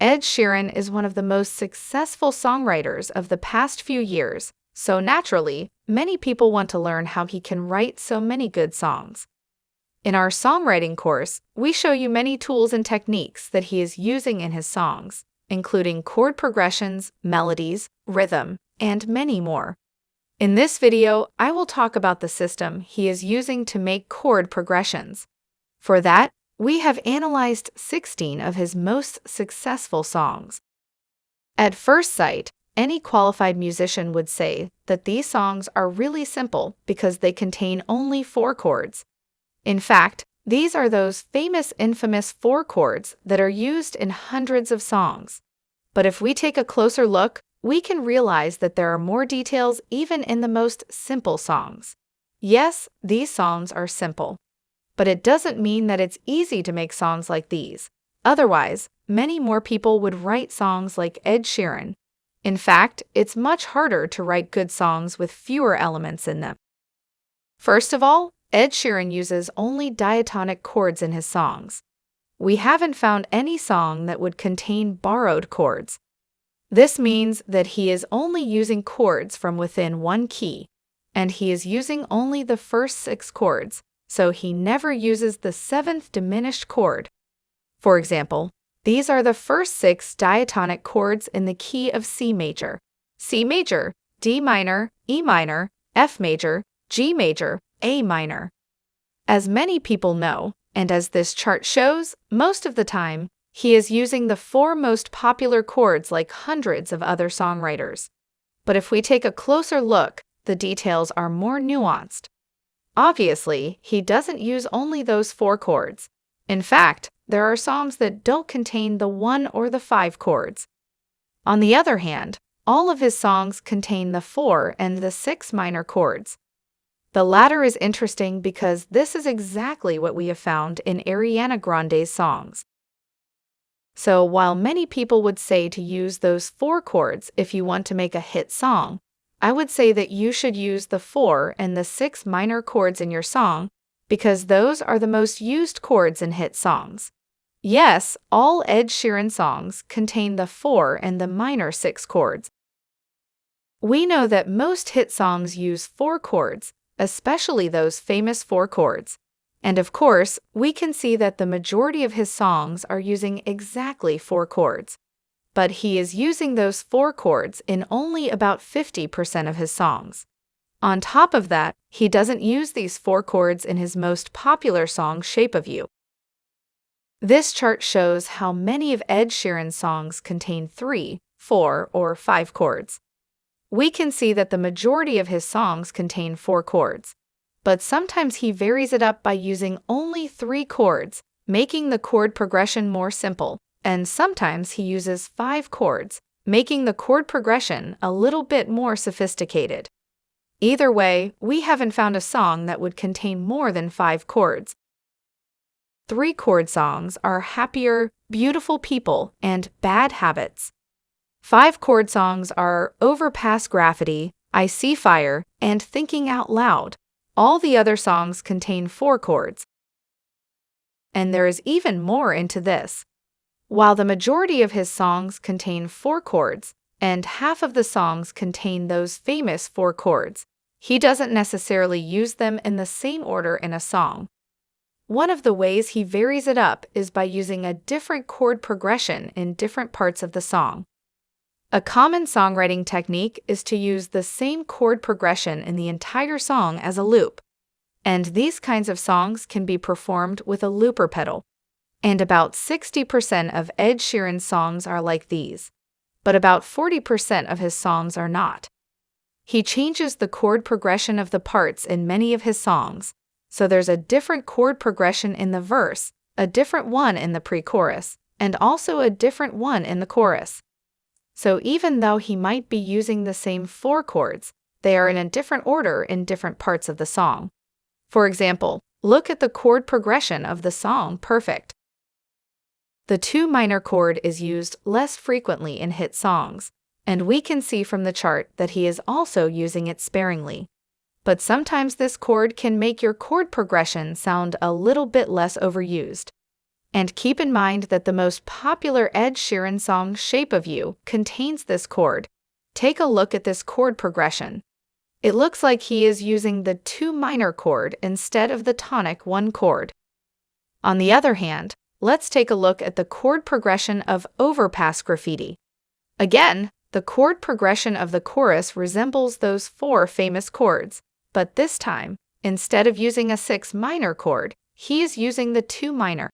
Ed Sheeran is one of the most successful songwriters of the past few years, so naturally, many people want to learn how he can write so many good songs. In our songwriting course, we show you many tools and techniques that he is using in his songs, including chord progressions, melodies, rhythm, and many more. In this video, I will talk about the system he is using to make chord progressions. For that, we have analyzed 16 of his most successful songs. At first sight, any qualified musician would say that these songs are really simple because they contain only 4 chords. In fact, these are those infamous 4 chords that are used in hundreds of songs. But if we take a closer look, we can realize that there are more details even in the most simple songs. Yes, these songs are simple. But it doesn't mean that it's easy to make songs like these. Otherwise, many more people would write songs like Ed Sheeran. In fact, it's much harder to write good songs with fewer elements in them. First of all, Ed Sheeran uses only diatonic chords in his songs. We haven't found any song that would contain borrowed chords. This means that he is only using chords from within one key, and he is using only the first 6 chords, so he never uses the 7th diminished chord. For example, these are the first 6 diatonic chords in the key of C major, D minor, E minor, F major, G major, A minor. As many people know, and as this chart shows, most of the time, he is using the 4 most popular chords like hundreds of other songwriters. But if we take a closer look, the details are more nuanced. Obviously, he doesn't use only those 4 chords. In fact, there are songs that don't contain the 1 or the 5 chords. On the other hand, all of his songs contain the 4 and the 6 minor chords. The latter is interesting because this is exactly what we have found in Ariana Grande's songs. So while many people would say to use those 4 chords if you want to make a hit song, I would say that you should use the 4 and the 6 minor chords in your song because those are the most used chords in hit songs. Yes, all Ed Sheeran songs contain the 4 and the minor 6 chords. We know that most hit songs use 4 chords, especially those famous 4 chords. And of course, we can see that the majority of his songs are using exactly 4 chords. But he is using those 4 chords in only about 50% of his songs. On top of that, he doesn't use these 4 chords in his most popular song, Shape of You. This chart shows how many of Ed Sheeran's songs contain 3, 4, or 5 chords. We can see that the majority of his songs contain 4 chords, but sometimes he varies it up by using only 3 chords, making the chord progression more simple. And sometimes he uses 5 chords, making the chord progression a little bit more sophisticated. Either way, we haven't found a song that would contain more than 5 chords. 3-chord songs are Happier, Beautiful People, and Bad Habits. 5-chord songs are Overpass Graffiti, I See Fire, and Thinking Out Loud. All the other songs contain 4 chords. And there is even more into this. While the majority of his songs contain 4 chords, and half of the songs contain those famous 4 chords, he doesn't necessarily use them in the same order in a song. One of the ways he varies it up is by using a different chord progression in different parts of the song. A common songwriting technique is to use the same chord progression in the entire song as a loop. And these kinds of songs can be performed with a looper pedal. And about 60% of Ed Sheeran's songs are like these, but about 40% of his songs are not. He changes the chord progression of the parts in many of his songs, so there's a different chord progression in the verse, a different one in the pre-chorus, and also a different one in the chorus. So even though he might be using the same 4 chords, they are in a different order in different parts of the song. For example, look at the chord progression of the song Perfect. The 2 minor chord is used less frequently in hit songs, and we can see from the chart that he is also using it sparingly. But sometimes this chord can make your chord progression sound a little bit less overused. And keep in mind that the most popular Ed Sheeran song, Shape of You, contains this chord. Take a look at this chord progression. It looks like he is using the 2 minor chord instead of the tonic 1 chord. On the other hand, let's take a look at the chord progression of Overpass Graffiti. Again, the chord progression of the chorus resembles those 4 famous chords, but this time, instead of using a 6 minor chord, he is using the 2 minor.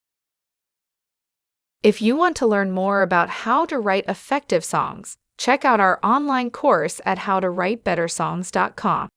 If you want to learn more about how to write effective songs, check out our online course at howtowritebettersongs.com.